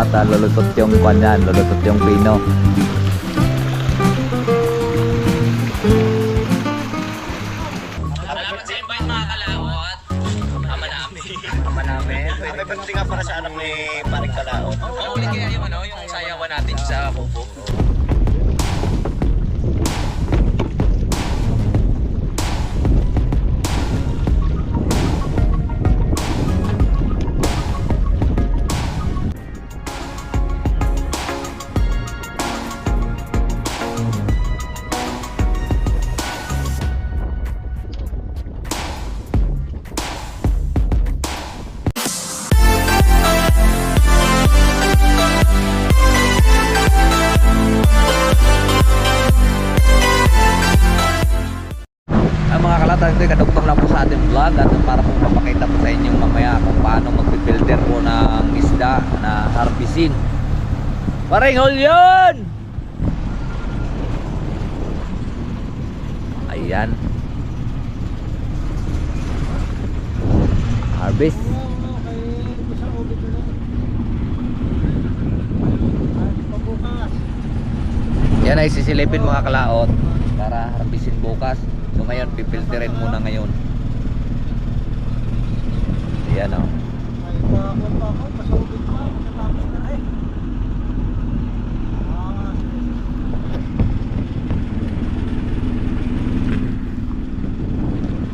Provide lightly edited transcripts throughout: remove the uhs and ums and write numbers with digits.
kalata, lulutot yung kanyan, lulutot yung pino. Salamat sa invite mga kalawat. Ama namin. Ama namin. May pagdating nga para sa anak ni Paring Kalao. Oo, ulit kaya yung yung sayawan natin sa kubo. Mga kalata, ito kadugtong lang po sa ating vlog at para po mapakita po sa inyo mamaya kung paano mag-filter po ng isda na harbisin. Paring hol yun! Ayan, harvest. Yan ay sisilipin mga kalaot para harbisin bukas. So ngayon, pipilterin muna ngayon. Ayan o.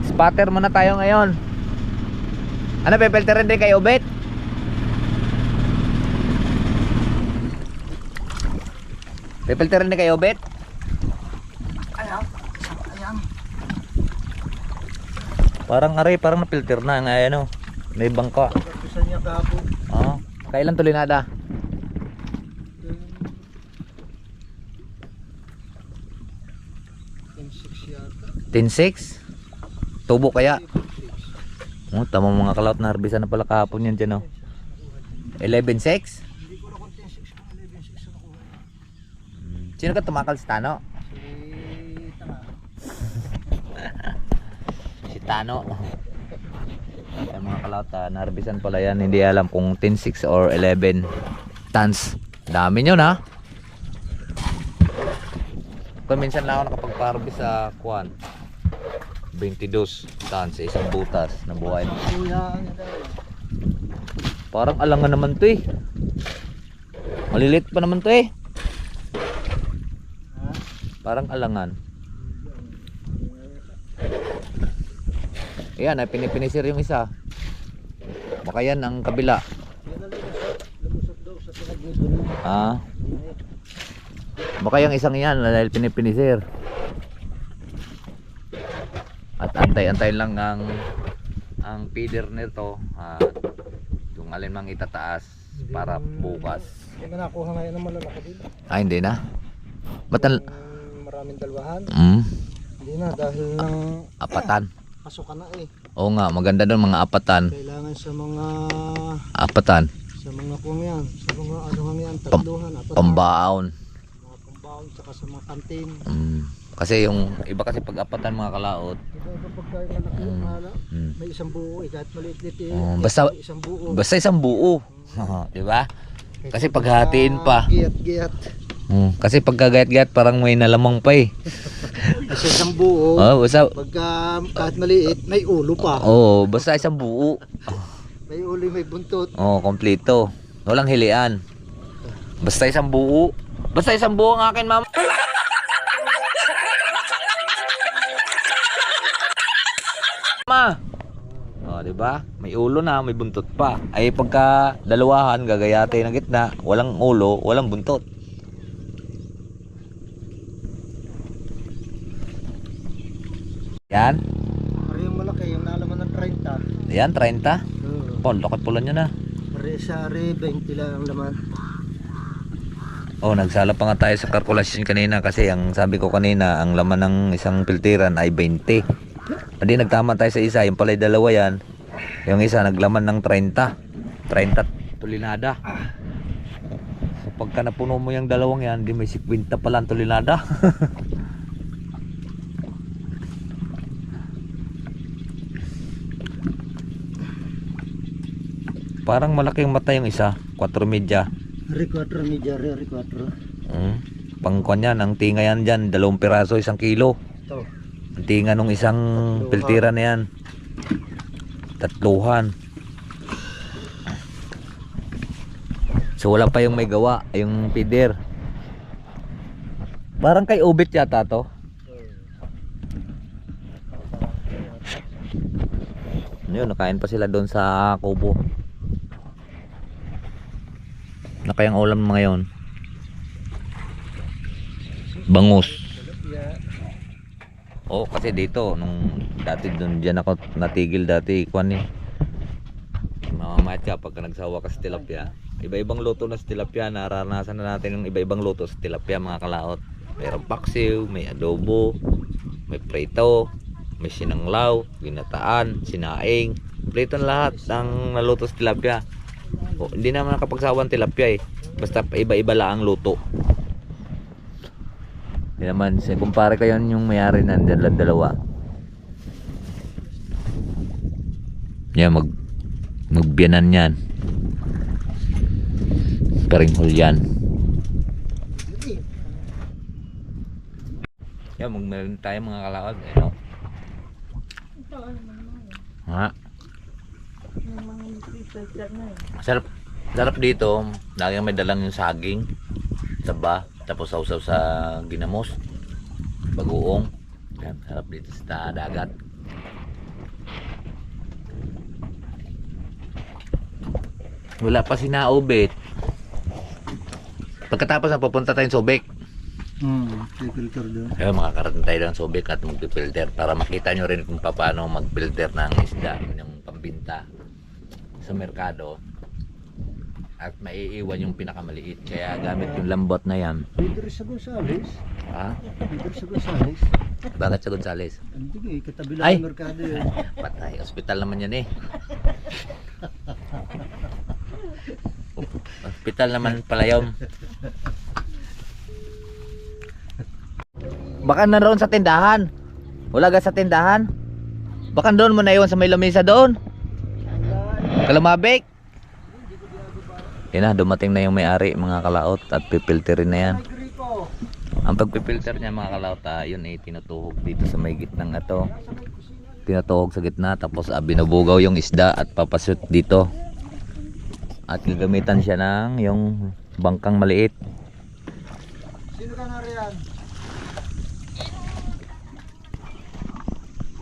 Spatter muna tayo ngayon. Ano, pipilterin din kayo, Bet? Pipilterin din kayo, Bet? Parang aray, parang na-filter na nga ano. May bangka. Oo. Kailan tulinada? 10-6? Tubo kaya? Oh, tama mga kalaot na harbisan na pala kahapon yan dyan oh. 11-6? Sino ka tumakal sa Tano? Tano. Ay mga kalata, narbisan pala yan. Hindi alam kung 10-6 or 11 tons. Dami nyo na. Kung minsan lang ako nakapag-harvest sa kuwan 22 tons sa isang butas na buhay. Parang alangan naman to eh. Malilit pa naman to eh. Parang alangan. Ayan, ay pinipinisir yung isa. Baka yan ang kabila. Ah. Baka yung isang yan dahil pinipinisir. At antay-antay lang ang feeder nito at yung alin mang itataas para bukas. Hindi na nakuha ngayon ng malalaki din. Ah, hindi na? Ba't Maraming dalwahan. Hindi na dahil ng apatan? pasukan na eh. Oo nga, maganda doon mga apatan. Kailangan sa mga Apatan. sa mga kung yan, sa mga ano yan, tatluhan, apatan. Pambaon. Mga pambaon, saka sa mga kantin. Kasi yung iba kasi pag apatan mga kalaot. Iba pagkain malaki, mahala. May isang buo, kahit maliit-liit eh. Basta may isang buo. basta isang buo. 'Di ba? Kasi paghatiin pa. Giyat-giyat. Kasi pagkagayat-gayat parang may nalamang pa eh. Kasi isang buo. Oh, basta Pagka kahit maliit, may ulo pa. oh, basta isang buo. May ulo, may buntot. Oh, kompleto. Walang hilian. Basta isang buo. Basta isang buo ang akin, mama. Ma. Oh, 'di ba? May ulo na, may buntot pa. Ay pagka dalawahan gagayate ng gitna, walang ulo, walang buntot. Yan. Pare yung malaki, yung nalaman ng 30. Yan, 30. Paul, lakot pula nyo na. Pare sa 20 lang ang laman. Oh, nagsala pa nga tayo sa calculation kanina kasi ang sabi ko kanina, ang laman ng isang piltiran ay 20. Hindi nagtama tayo sa isa, yung pala'y dalawa yan. Yung isa naglaman ng 30. 30 tulinada. So pagka napuno mo yung dalawang yan, di may 50 pala ang tulinada. Parang malaking mata yung isa, 4 media. Requatro ni Jerry, requatro. Pangkuan yan, ang tinga yan dyan, 2 piraso, 1 kilo. Ito. Ang tinga nung isang piltira na yan. 3. So wala pa yung may gawa, yung feeder. Parang kay Ubit yata to. Yun, nakain pa sila doon sa kubo. Nakayang ulam ngayon. Bangus. Oh, kasi dito nung dati doon diyan ako natigil dati kuan eh. Mamamayat ka pagka nagsawa ka sa tilapia. Iba-ibang luto na sa tilapia, naranasan na natin yung iba-ibang luto sa tilapia mga kalaot. Mayroong paksiw, may adobo, may prito, may sinanglaw, ginataan, sinaing, prito na lahat ng naluto sa tilapia. O, hindi naman nakapagsawa ang tilapia eh. Basta iba-iba lang ang luto. Hindi naman, kumpare kayo yung mayari ng dalawa. Yan, magbiyanan yan. Paringhol yan. Yan, magmeron tayo mga kalaod. Ano? Ha? Sarap dito. Lagi may dalang yung saging. Taba. Tapos sausaw sa ginamos. Bagoong. Yan, sarap dito sa dagat. Wala pa si Naubit. Pagkatapos na pupunta tayong Subic. Filter doon. Ayun, makakarating tayo ng Subic at mag-filter para makita nyo rin kung paano mag-filter ng isda, yung pambinta sa merkado. At maiiwan yung pinakamaliit. Kaya gamit yung lambot na yan. Filter sa Gonzales. Ha? Filter sa Gonzales. Bakit sa Gonzales? Hindi katabi Ay! lang ng merkado yun. Patay, hospital naman yan eh. Hospital naman pala yun. Baka naroon sa tindahan. Wala ka sa tindahan. Baka doon mo na iwan sa may lamesa doon. Kalamabik. Yan na, dumating na yung may-ari mga kalaot at pipilterin na yan. Ang pagpipilter niya mga kalaot, yun eh, tinutuhog dito sa may gitnang ito. Tinutuhog sa gitna, tapos binubugaw yung isda at papasut dito. At gagamitan siya ng yung bangkang maliit. Sino ka na riyan?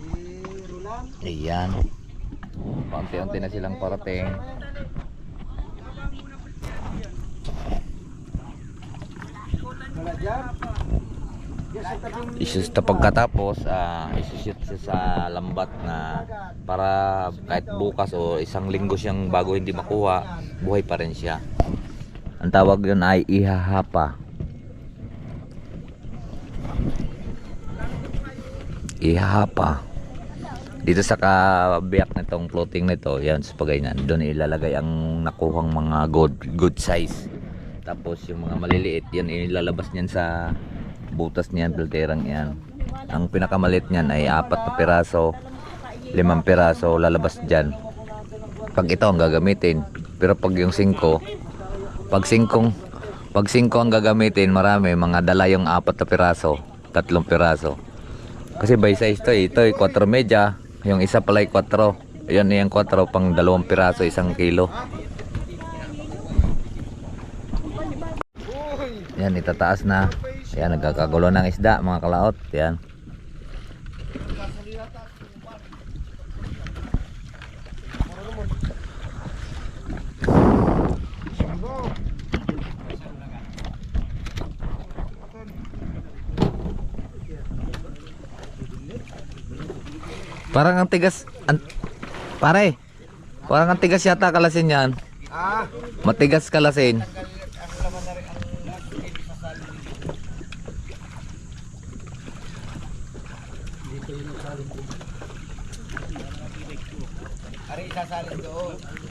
Si Roland? Ayan. Paunti-unti na silang parating. Wala dyan? Yes, sa tabing Isus pagkatapos, isushoot siya sa lambat na para kahit bukas o isang linggo siyang bago hindi makuha, buhay pa rin siya. Ang tawag yun ay ihahapa. Ihahapa. Dito sa kabiyak nitong floating nito, yan sa pagganyan, doon ilalagay ang nakuhang mga good size. Tapos yung mga maliliit, yan ilalabas niyan sa butas niyan, filterang yan. Ang pinakamalit niyan ay 4 na piraso, 5 piraso lalabas diyan. Pag ito ang gagamitin, pero pag yung 5, pag 5 ang gagamitin, marami mga dala yung 4 na piraso, 3 piraso. Kasi by size to, ito ay 4 media, yung isa pala ay 4. Yan yung 4 pang 2 piraso, 1 kilo. Yan, itataas na. Yan, nagkakagulo ng isda mga kalaot. Yan. Parang ang tigas. Pare, parang ang tigas yata kalasin yan. Matigas kalasin.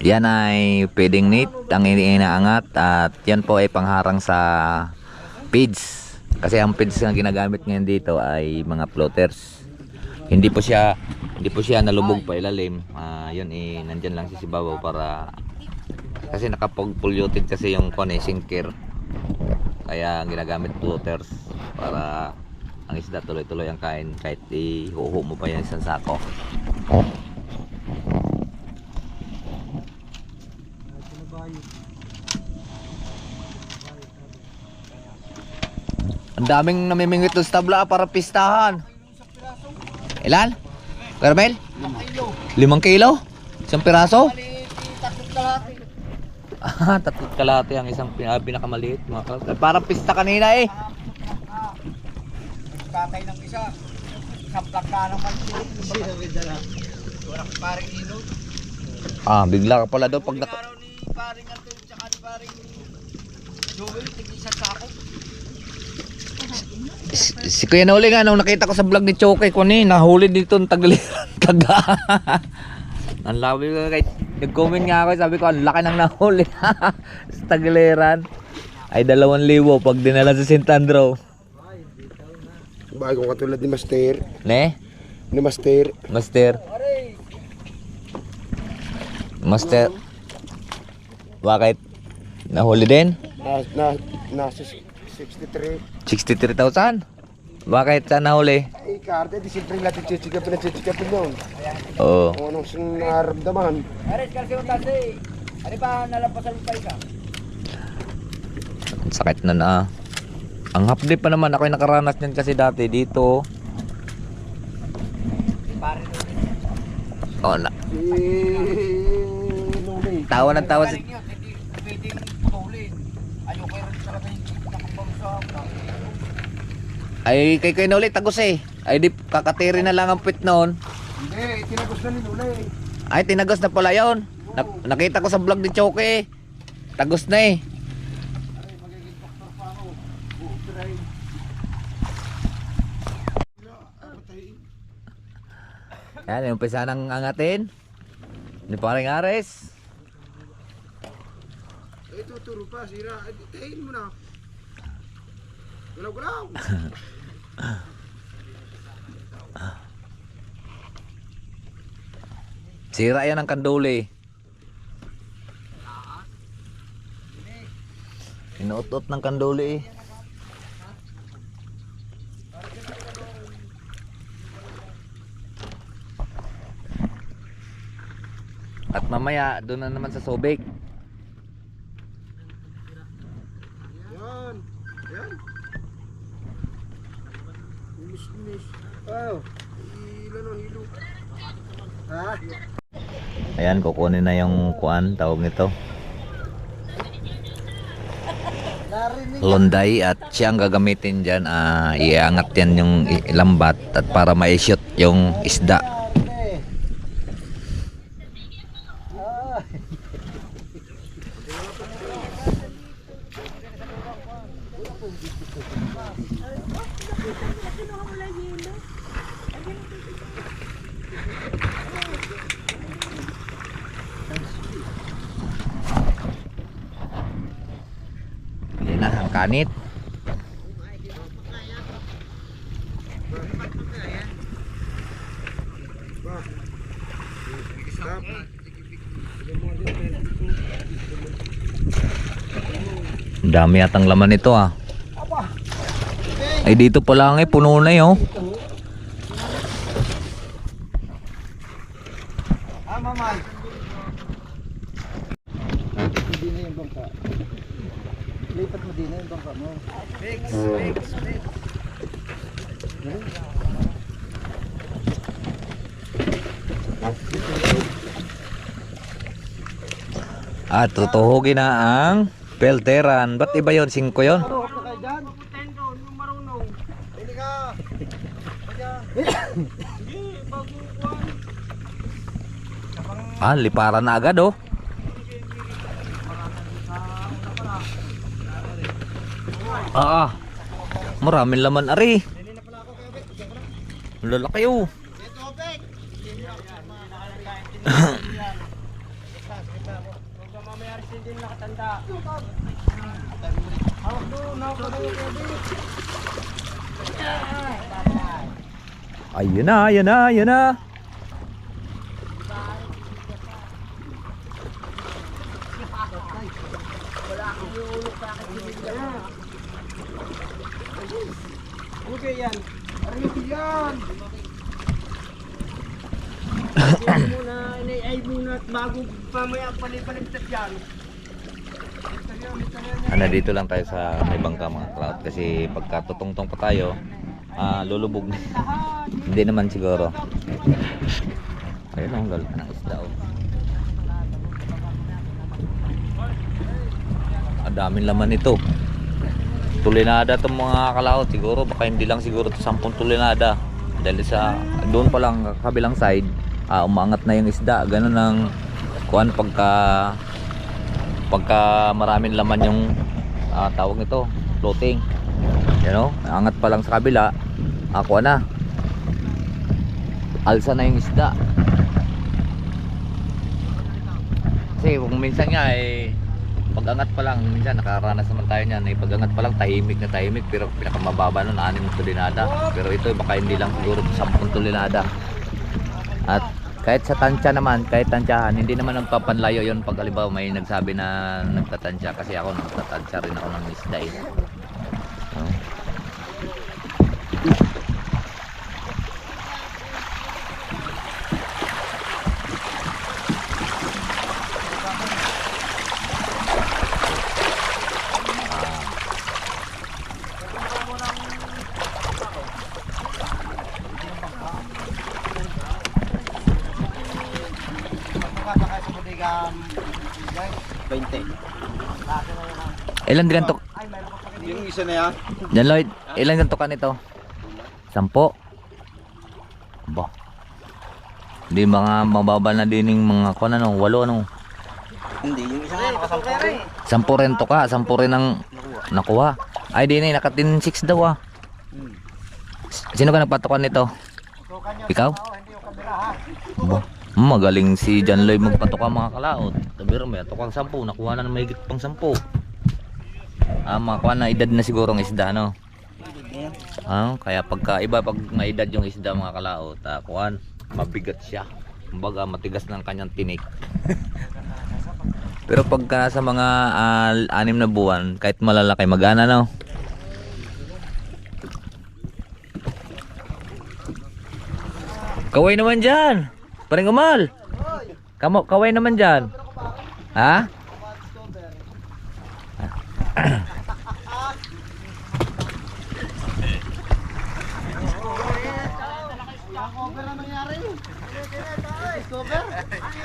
Yan ay feeding net ang inaangat at yan po ay pangharang sa feeds. Kasi ang feeds na ginagamit ngayon dito ay mga floaters. Hindi po siya nalubog pa ilalim. Yun eh, nandyan lang si Babaw para Kasi nakapag-polluted kasi yung sinker. Kaya ginagamit floaters para ang isda tuloy-tuloy ang kain kahit ihuho mo pa yung isang sako. Ang daming namimingwit doon sa tabla para pistahan. Ilan? Carmel? 5 kilo? Isang piraso? Ah, 3 kalahati ang isang pinakamaliit mga kalahati. Parang pista kanina eh. Katay ng isa. Kaplag ka naman. Wala paring ino. Ah, bigla ka pala daw pag Araw ni paring Anton tsaka ni paring Joel, tig-isang sako. si Kuya Noli nga nung nakita ko sa vlog ni Choke ko ni nahuli dito ng Tagliran kaga. Ang labi ko guys. Nag-comment nga ako, sabi ko ang laki ng nahuli sa Tagliran. Ay 2,000 pag dinala sa St. Andrew. Bagong katulad ni Master. Ne? Ni Master. Master. Bakit? Nahuli din? Nasa 63. 63,000. Bakit saan nahuli? Ay, karte, di siyempre natin chichikapin doon. Oo. Kung anong sinaramdaman. Ares, kasi yung tasi. Ano pa nalampasan pa isa? Sakit na. Ang hapdi pa naman ako'y nakaranas niyan kasi dati dito. Oh, na. Nuli. Tawa ng tawa si Hindi pwedeng putulin. Ayaw kayo rin talaga yung nakapang sa ay kay Kuya Noli tagos eh. Ay di kakatiri na lang ang pit noon. Hindi, tinagos na ni Nuli. Ay tinagos na pala yon. Nakita ko sa vlog ni Choke eh. Tagos na eh. Ay, magiging doktor pa ako. Buupiray. Yan, umpisa nang angatin. Ni paring Ares. Eh, tuturo pa, sira. Ay, tayin mo na. Gulaw-gulaw. Sira yan ang kanduli. Inuot-ut ng kanduli eh. At mamaya doon na naman sa Sobek. Yan. Yan. Inis-inis. Oh. Ilan ang hilo. Ha? Ayan, kukunin na yung kuan, tawag nito. Londay at siya ang gagamitin dyan. Iangat yan yung lambat at para ma-shoot yung isda. Yan na ang kanit. Dami atang laman nito ah. Ay dito pa lang eh, puno na yun. Mamay. Hindi na yung bangka. Lipat mo din na yung bangka mo. Fix. At tutuhugin na ang pelteran. Ba't iba yun? 5 yun? Ano ka kayo dyan? Putendo, yung marunong. Pili ka. Liparan na agad oh. Maraming laman ari. Lalaki oh. Ayun na, ayun na, ayun na. Okay yan. Ano yan? Muna, ay muna at bago pamaya palipaligtas yan. Ano, dito lang tayo sa may bangka mga cloud kasi pagka tutungtong pa tayo, lulubog. Hindi naman siguro. Ayun ang galit ng isda, oh. Ang daming laman ito. Tulinada itong mga kalaot siguro, baka hindi lang siguro ito 10 tulinada. Dahil sa doon pa lang kabilang side, umangat na yung isda. Ganun ang kuan pagka maraming laman yung tawag nito, floating. You know, angat pa lang sa kabila, ako na. Alsa na yung isda. Kasi kung minsan nga pag-angat pa lang, minsan nakaranas naman tayo niyan, pag-angat pa lang tahimik na tahimik, pero pinakamababa nun 6 tulinada. Pero ito baka hindi lang siguro 10 tulinada. At kahit sa tansya naman, kahit tansyahan, hindi naman nagpapanlayo yon pag halimbawa may nagsabi na nagtatansya, kasi ako nagtatansya rin ako ng isda eh. Sakay sa bodega 20. Ilan ganito? Yung isa na yan. Jan Lloyd, ilan ganito ka nito? 10? Ba. Hindi mga mababa na din yung mga kuan ano, 8 ano. Hindi, yung isa na nakasampo. 10 rin to ka, 10 rin ang nakuha. Ay di na, naka-10 6 daw ah. Sino ka nagpatukan nito? Ikaw? Ba. Magaling si Jan Lloyd magpatuka mga kalaot. Tabiro may tukang 10, nakuha na ng mahigit pang 10. Makuha na edad na siguro ng isda no. Kaya pagka iba pag may edad yung isda mga kalaot, kuan, mabigat siya. Kumbaga matigas ng kanyang tinik. Pero pagka sa mga 6 na buwan, kahit malalaki magana no. Kaway naman dyan. Paring Umal. Kaway naman dyan. Ha?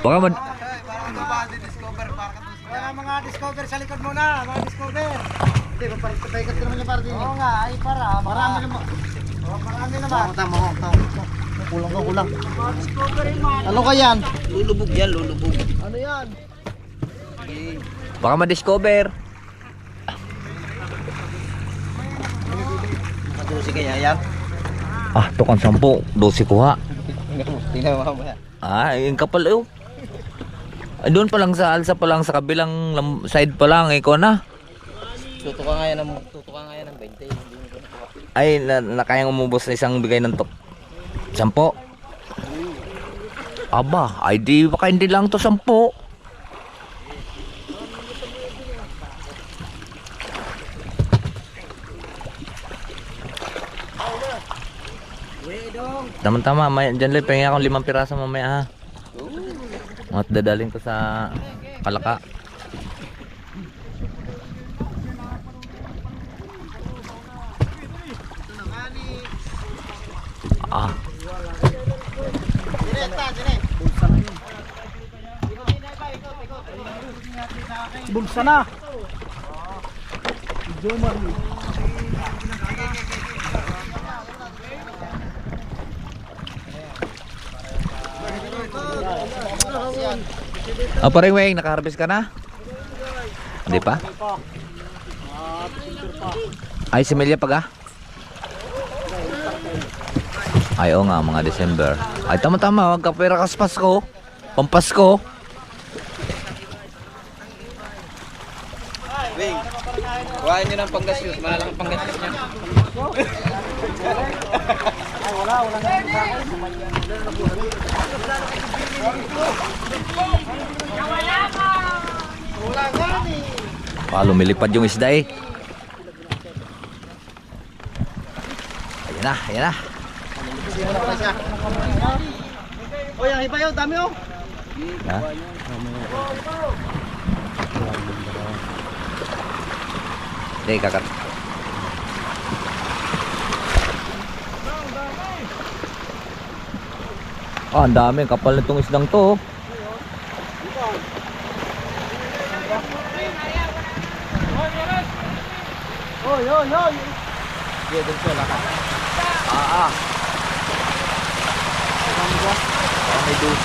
Baka man... Mga discover sa likod muna, mga discover. Hindi, papaikot ka naman yung para din. Oo nga, ay para. Marami naman. Marami naman. Kulang. Ano ka yan? Lulubog yan, lulubog. Ano yan? Baka ma-discover. Makadusi kaya yan? Tukang 10, 12 kuha. Tingnan mo mamaya. Yung kapal oh. Doon pa lang sa alsa pa lang sa kabilang side pa lang ikaw na. Tutuka nga yan ng 20. Hindi mo ko nakuha. Ay nakayang umubos na isang bigay ng 10. Aba, ay di baka hindi lang to 10. Tama-tama, dyan lang pengen akong 5 piraso mamaya ha. At dadaling ko sa Kalaka. Bulsa na. Pareng Weng, nakaharvest ka na? Hindi pa? Ay, similya pag Ay, oo nga, mga December. Ay, tama-tama, wag ka pera kas Pasko. Pampasko. Wing, kuhain nyo ng panggasyos. Malalang panggasyos niya. Ay, wala na sa akin. Wala ka ni. lumilipad yung isda eh. Ayan na, ayan na. O, yung iba yun, dami yun. Ha? Hindi, kakat. Ah, ang dami. Kapal nitong isdang to. Oh. Oy, oy, oy. Sige, dun siya lakas. Ah, ah. May doon.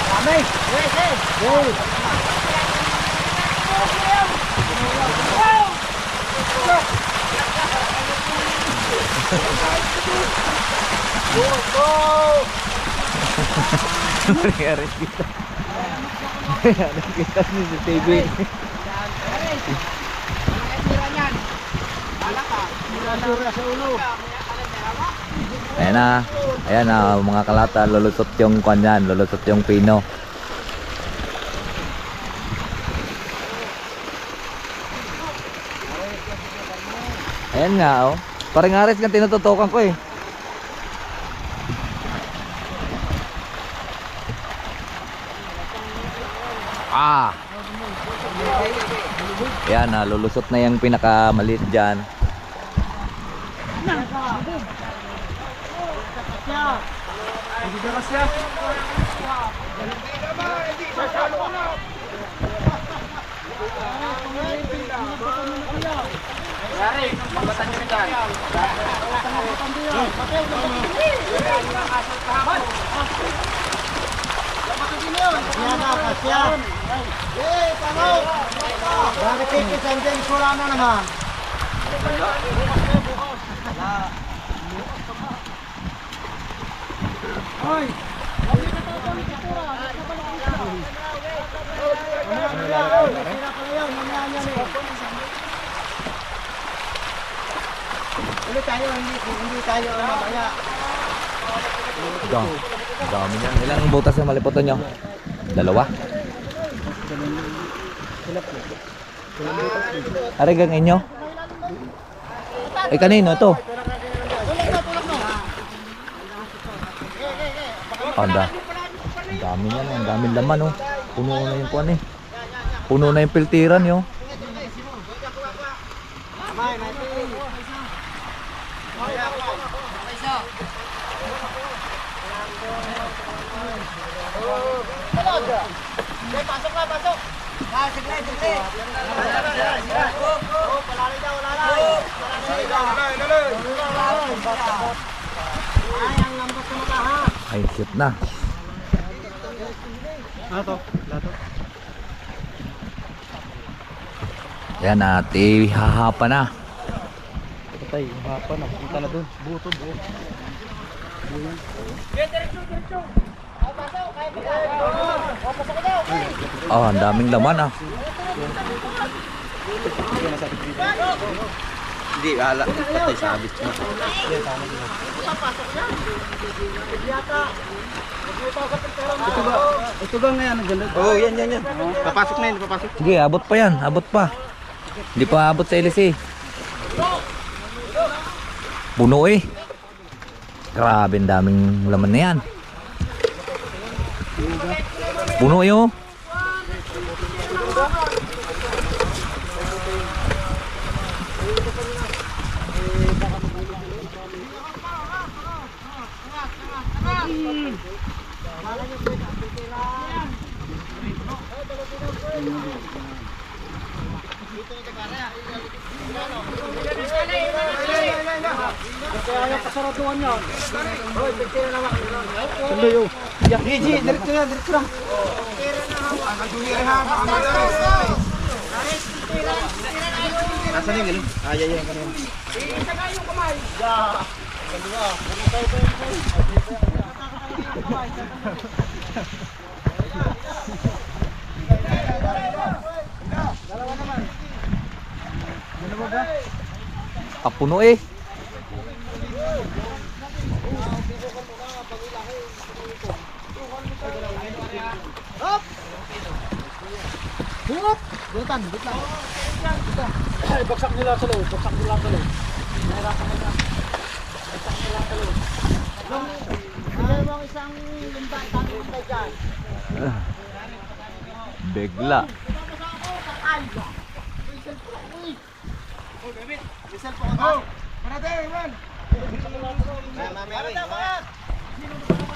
Dami. Yes, yes. Yes. Aris kita. Aris kita ni si TV. Ayan na. Ayan na mga kalata, lulusot yung kanyan, lulusot yung pino. Ayan nga oh. Parang Aris kang tinututukan ko eh. Ah. Yan na, lulusot na yung pinakamaliit dyan. Bakit ikisan din sura na naman? Hoy! Ulit tayo, hindi tayo mamaya. Ito, dami niyan. Ilang butas na maliputan nyo? Dalawa? Arigang inyo? Eh kanino ito? Anda. Ang dami niyan, ang daming laman oh. Puno na yung kuwan eh. Puno na yung piltiran yo. Pasok na, pasok! Ah, sige, sige! Oh, palali daw, lalay! Ay, ang lambot na mata, ha? Ay, shit na. Lato, lato. Yan natin, hahapa na. Patay, hapa na. Punta na dun. Buto, buo. Oh, ang daming laman ah. Hindi, ala. Patay, sabit mo. Ito ba ngayon ang ganda? Oo, yan. Papasok na yun, papasok. Sige, abot pa yan, abot pa. Hindi pa abot sa LC. Puno eh. Grabe, ang daming laman na yan. Puno eh oh. Kaya pasaraduhan yan. Hoy, pagkira naman. Tuloy yun. Gigi, diretso na, diretso na. Nasaan yung ganun? Ayaw yung ganun. Puno eh. Hungop! Butan, butan. Ay, baksak nila sa loob. Baksak nila sa loob. Nahirapan ka na. Baksak nila sa loob. Bigay mo ang isang lumba. Tanong lumba dyan. Bigla. Isel po ka. Manade, Iwan.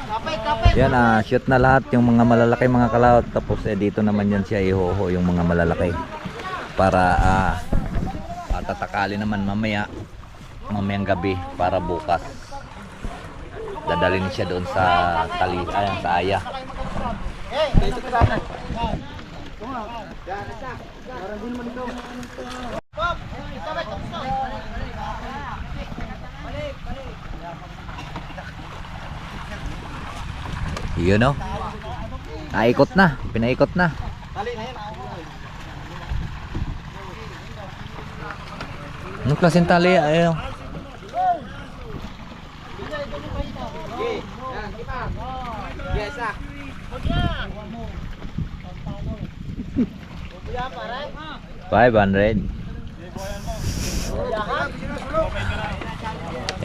Kapit, kapit. Yan shoot na lahat yung mga malalaki mga kalaot. Tapos dito naman yan siya ihoho yung mga malalaki. Para tatakali naman mamayang gabi para bukas. Dadalhin siya doon sa sa aya. Hey, dito ka sana. Parang din man ikaw. Pop, kapit, kapit. Yun o. Naikot na. Pinaikot na. Tali na yan. Anong klaseng tali? Ayaw. Yes, ah. 500.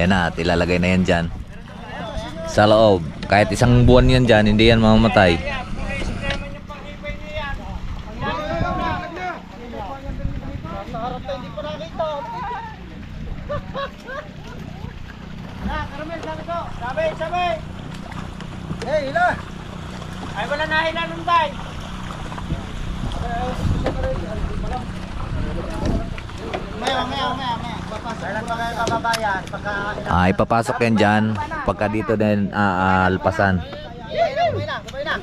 Yan na. Ilalagay na yan dyan. Sa loob. Kahit isang buwan yan dyan, hindi yan mamamatay. Sabay! Hey, hila! Ay, wala na hila nung day! Maya. Papasok ko kayo kababayan. Ipapasok yan dyan. Pagka dito din alpasan. Sabay na.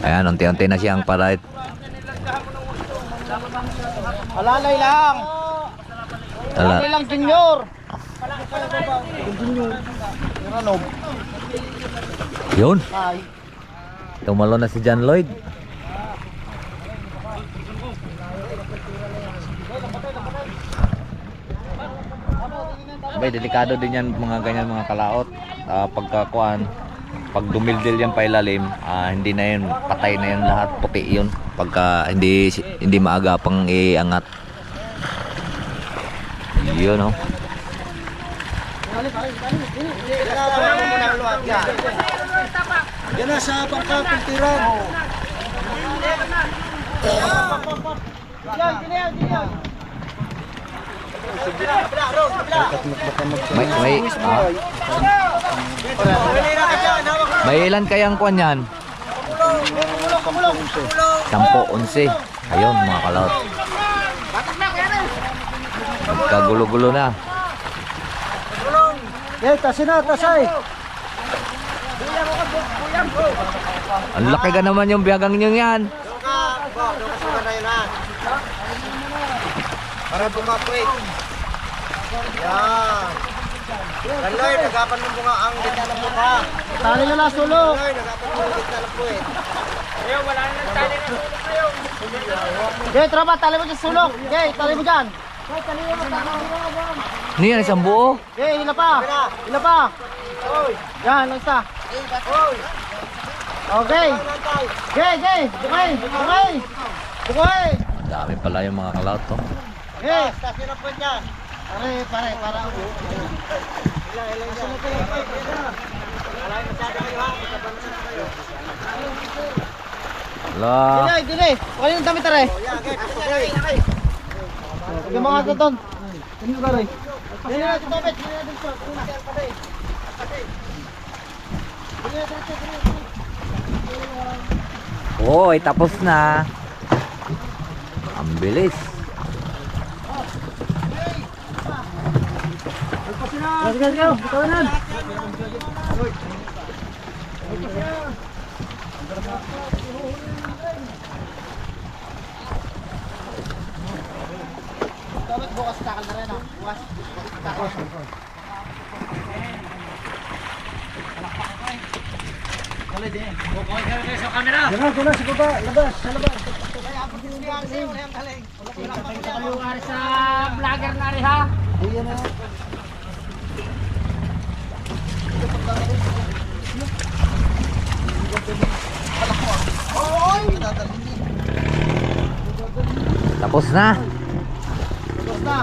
Ayan, unti-unti na siyang parait. Alalay lang! Alalay lang, senyor! Yun. Ay. Tumalo na si John Lloyd. Abay, delikado din yan mga ganyan mga kalaot. Pagkakuan, pag dumildil yan pa ilalim, hindi na yun, patay na yun lahat, puti yun. Pagka hindi maaga pang iangat. Yun oh. Yan na sa pagkapintiran. May ilan kayang kuan yan? 10, 11. Ayun mga kalaot. Kagulo-gulo na. Tasay. Ang laki ka naman yung biyagang nyo yan. Para bumakwit. Yan. Kaloy, nagapan mo bunga ang gitna ng mukha. Tali na lang sulok. Kaloy, nagapan mo ang gitna ng puwit. Ayaw, wala na ng tali na sulok kayo. Jay, tropa, tali mo dyan sulok. Jay, tali mo dyan. Ano yan, isang buo? Jay, hila pa. Hila pa. Yan, lang isa. Okay. Jay. Bukay. Dami pala yung mga kalaot to. Hey, tasin na po dyan. Pare, para. Ala. Dili. Kuha yung damit tare. Yung mga gaton. Ano ka rin? Dili na ito damit. Dili na dito. Hoy, tapos na. Ang bilis. Let's go. Kawanan. Dapat bukas takal na rin ah. Bukas. Takos. Kali din. Bukoy kayo sa camera. Yan na sa baba. Labas, sa labas. Kaya ako din yung galing. Kayo ari sa vlogger na rin ha. Diyan na. Oy! Tapos na. Tapos na.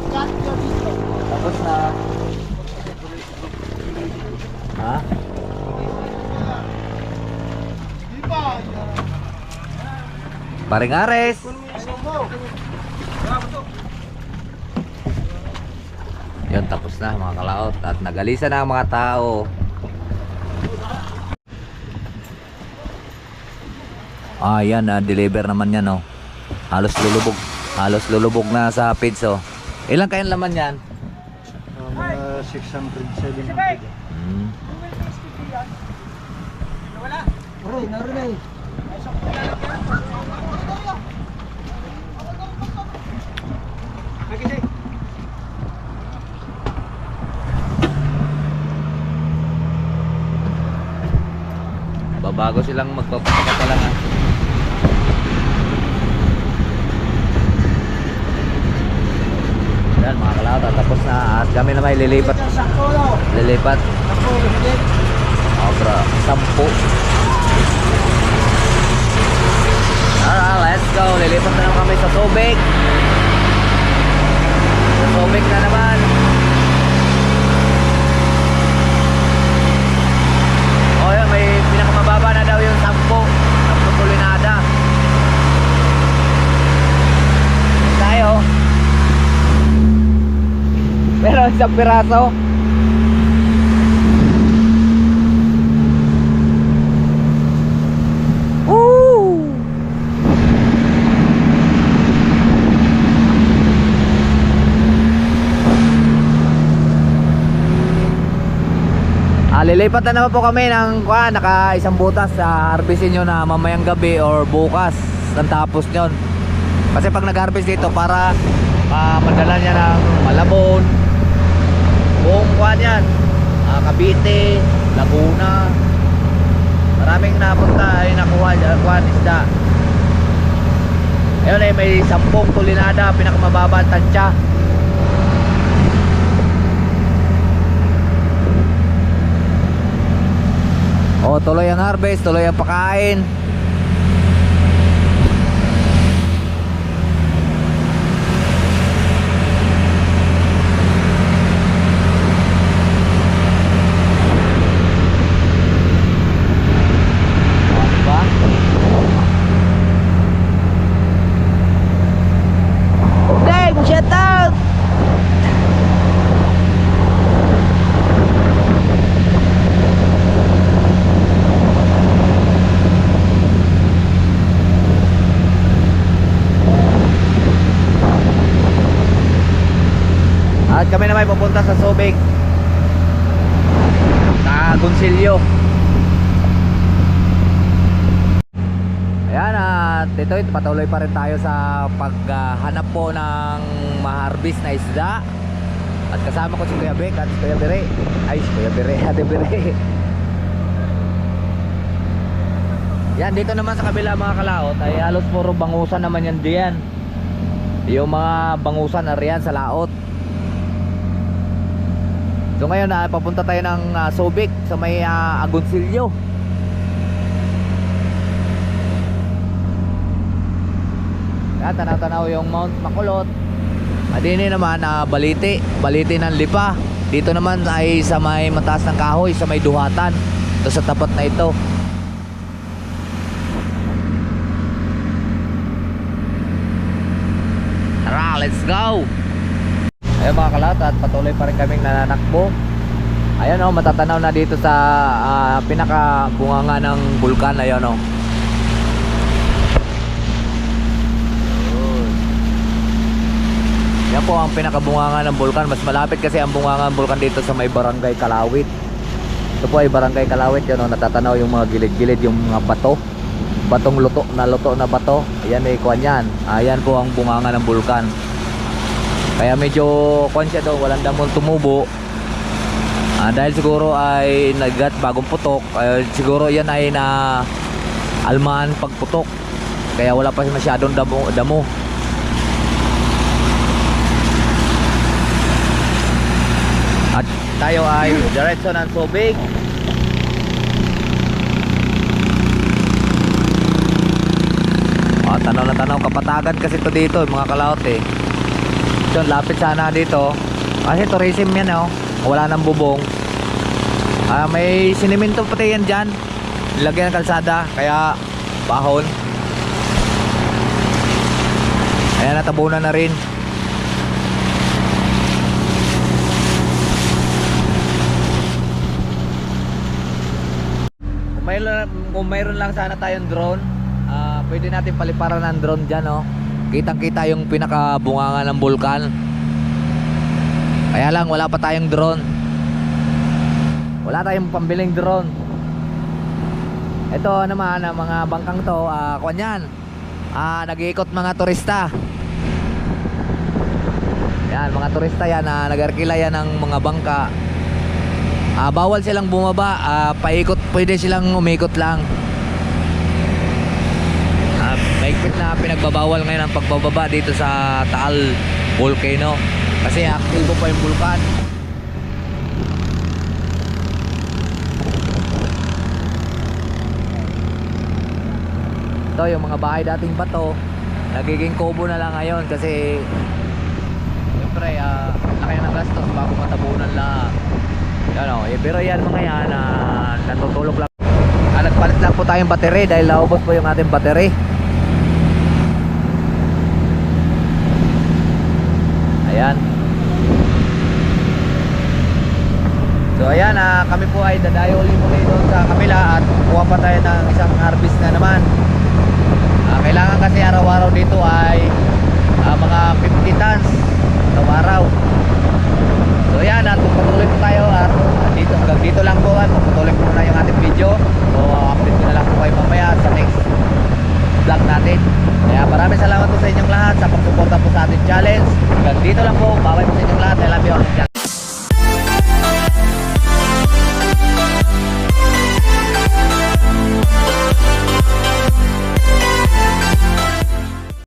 Cut your video. Tapos na. Ha? Di ba? Paring Ares. Ano mo? Yun, tapos na mga kalaot. At nagalisa na ang mga tao. Yan, deliver naman yan, oh. Halos lulubog. Halos lulubog na sa feeds, oh. Ilang kayang laman yan? Mga 600, 700. Hmm. Aroy, naroon na eh. Babago silang magpapakata lang, ah. Yan mga kalaot, tapos na at kami na may lilipat. Lilipat. Obra, 10. Alright, let's go. Lilipat na naman kami sa Subic. Sa Subic na naman. Oh, yun, may pinakamababa na daw yung 10. 10 tulinada. Tayo. Meron isang piraso. Woo! Lilipat na naman po kami ng naka isang butas sa harvestin nyo na mamayang gabi or bukas ng tapos nyon. Kasi pag nag-harvest dito para madala niya ng Malabon, buong yan, Cavite, Laguna, maraming napunta ay nakuha isda. Ayun may 10 tulinada, pinakamababa ang tansya. O, tuloy ang harvest, tuloy ang pakain. At kami na may pupunta sa Subic sa Consilio. Ayan, at ito patuloy pa rin tayo sa paghanap po ng ma-harvest na isda. At kasama ko si Kuya Bek at si Kuya Bere. Ay, si Kuya Bere, Ate Bere. Yan, dito naman sa kabila mga kalaot ay halos puro bangusan naman yan diyan. Yung mga bangusan na riyan sa laot. So ngayon papunta tayo ng Subic sa may Agoncillo. Yan, tanaw-tanaw yung Mount Makulot. Adini naman Balite ng Lipa. Dito naman ay sa may mataas ng kahoy, sa may Duhatan. Ito sa tapat na ito. Tara, let's go! Ayun mga kalat, at patuloy pa rin kaming nananakbo. Ayun o, matatanaw na dito sa pinakabunganga ng bulkan. Ayun o. Yan po ang pinakabunganga ng bulkan. Mas malapit kasi ang bunganga ng bulkan dito sa may Barangay Kalawit. Ito po ay Barangay Kalawit. Yan o, natatanaw yung mga gilid-gilid, yung mga bato. Batong luto na bato. Ayan ay kuwan yan. Ayan po ang bunganga ng bulkan. Kaya medyo konsya doon, walang damon tumubo. Dahil siguro ay nagat bagong putok. Siguro yan ay na alman pagputok. Kaya wala pa masyadong damo. At tayo ay diretso ng Subic. Tanaw na tanaw ano, kapatagan kasi to dito, yung mga kalaote. So, lapit sana dito. Kasi tourism yan, oh. Wala nang bubong. May siniminto pati yan dyan. Nilagyan ng kalsada, kaya bahon. Ayan, natabunan na rin. Kung mayroon lang sana tayong drone, pwede natin paliparan ng drone dyan, oh. Kitang kita yung pinakabunganga ng bulkan. Kaya lang wala pa tayong drone. Wala tayong pambiling drone. Ito naman ang mga bangkang to, kuwan yan, nag-iikot mga turista. Yan, mga turista yan, nag-arkila yan ng mga bangka. Bawal silang bumaba, paikot, pwede silang umikot lang. Mahigpit na pinagbabawal ngayon ang pagbababa dito sa Taal Volcano kasi aktibo pa yung bulkan. Ito yung mga bahay dating bato, nagiging kubo na lang ngayon kasi siyempre laki ng gastos bago matabunan lahat. Yan o, pero yan mga yan natutulog lang. Nagpalit lang po tayong battery dahil naubos po yung ating battery. Ayan. So ayan, kami po ay dadayo ulit muli doon sa kabila at kuha pa tayo ng isang harvest na naman. Kailangan kasi araw-araw dito ay mga 50 tons araw-araw. So ayan, at patuloy po tayo at dito, hanggang dito lang po at patuloy po na yung ating video. So update ko na lang po kayo mamaya sa next vlog natin. Kaya maraming salamat po sa inyong lahat sa pagsuporta po sa ating challenge. Hanggang dito lang po, bye-bye po sa inyong lahat. I love you all.